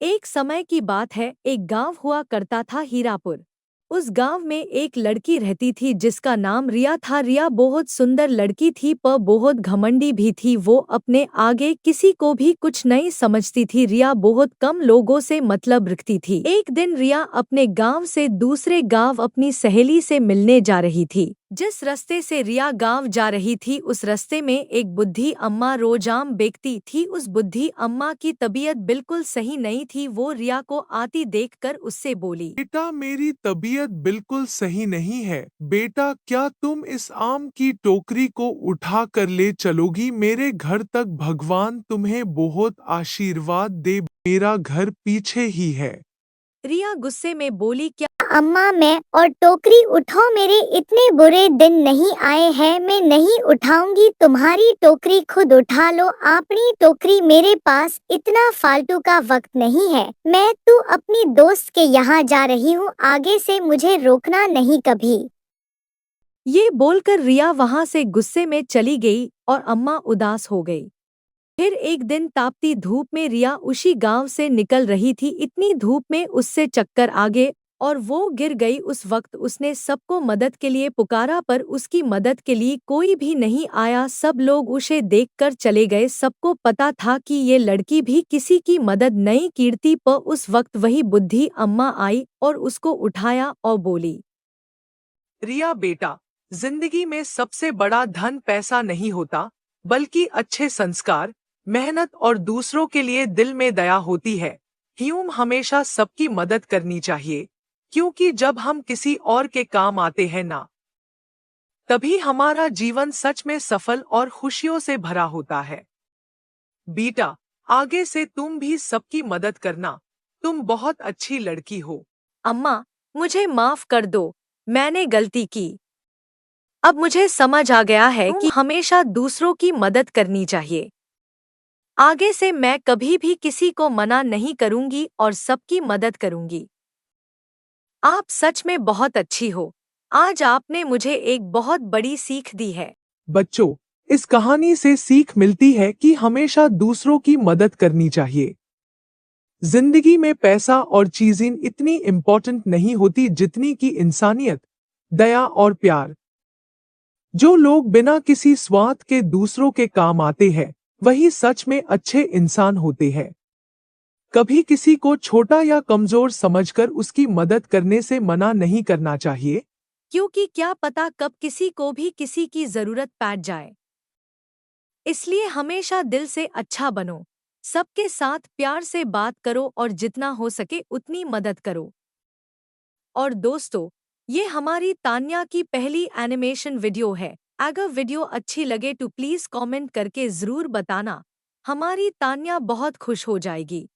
एक समय की बात है, एक गांव हुआ करता था हीरापुर। उस गांव में एक लड़की रहती थी जिसका नाम रिया था। रिया बहुत सुंदर लड़की थी पर बहुत घमंडी भी थी। वो अपने आगे किसी को भी कुछ नहीं समझती थी। रिया बहुत कम लोगों से मतलब रखती थी। एक दिन रिया अपने गांव से दूसरे गांव अपनी सहेली से मिलने जा रही थी। जिस रास्ते से रिया गांव जा रही थी उस रास्ते में एक बुढ़ी अम्मा रोजाम बेचती थी। उस बुढ़ी अम्मा की तबीयत बिल्कुल सही नहीं थी। वो रिया को आती देखकर उससे बोली, बेटा, मेरी तबीयत बिल्कुल सही नहीं है। बेटा, क्या तुम इस आम की टोकरी को उठा कर ले चलोगी मेरे घर तक? भगवान तुम्हें बहुत आशीर्वाद दे। मेरा घर पीछे ही है। रिया गुस्से में बोली, क्या अम्मा, मैं और टोकरी उठाओ, मेरे इतने बुरे दिन नहीं आए हैं, मैं नहीं उठाऊंगी। तुम्हारी टोकरी खुद उठा लो। अपनी टोकरी, मेरे पास इतना फालतू का वक्त नहीं है। मैं तू अपनी दोस्त के यहाँ जा रही हूँ, आगे से मुझे रोकना नहीं कभी। ये बोलकर रिया वहां से गुस्से में चली गई और अम्मा उदास हो गई। फिर एक दिन तापती धूप में रिया उसी गांव से निकल रही थी। इतनी धूप में उससे चक्कर आ गए और वो गिर गई। उस वक्त उसने सबको मदद के लिए पुकारा पर उसकी मदद के लिए कोई भी नहीं आया। सब लोग उसे देखकर चले गए। सबको पता था कि ये लड़की भी किसी की मदद नहीं करती। पर उस वक्त वही बुद्धि अम्मा आई और उसको उठाया और बोली, रिया बेटा, जिंदगी में सबसे बड़ा धन पैसा नहीं होता, बल्कि अच्छे संस्कार, मेहनत और दूसरों के लिए दिल में दया होती है। ह्यूम हमेशा सबकी मदद करनी चाहिए, क्योंकि जब हम किसी और के काम आते हैं ना, तभी हमारा जीवन सच में सफल और खुशियों से भरा होता है। बेटा, आगे से तुम भी सबकी मदद करना। तुम बहुत अच्छी लड़की हो। अम्मा, मुझे माफ कर दो, मैंने गलती की। अब मुझे समझ आ गया है कि हमेशा दूसरों की मदद करनी चाहिए। आगे से मैं कभी भी किसी को मना नहीं करूंगी और सबकी मदद करूंगी। आप सच में बहुत अच्छी हो। आज आपने मुझे एक बहुत बड़ी सीख दी है। बच्चों, इस कहानी से सीख मिलती है कि हमेशा दूसरों की मदद करनी चाहिए। जिंदगी में पैसा और चीजें इतनी इम्पोर्टेंट नहीं होती जितनी कि इंसानियत, दया और प्यार। जो लोग बिना किसी स्वार्थ के दूसरों के काम आते हैं, वही सच में अच्छे इंसान होते हैं। कभी किसी को छोटा या कमजोर समझकर उसकी मदद करने से मना नहीं करना चाहिए, क्योंकि क्या पता कब किसी को भी किसी की जरूरत पड़ जाए। इसलिए हमेशा दिल से अच्छा बनो, सबके साथ प्यार से बात करो और जितना हो सके उतनी मदद करो। और दोस्तों, ये हमारी तान्या की पहली एनिमेशन वीडियो है। अगर वीडियो अच्छी लगे तो प्लीज़ कमेंट करके ज़रूर बताना। हमारी तान्या बहुत खुश हो जाएगी।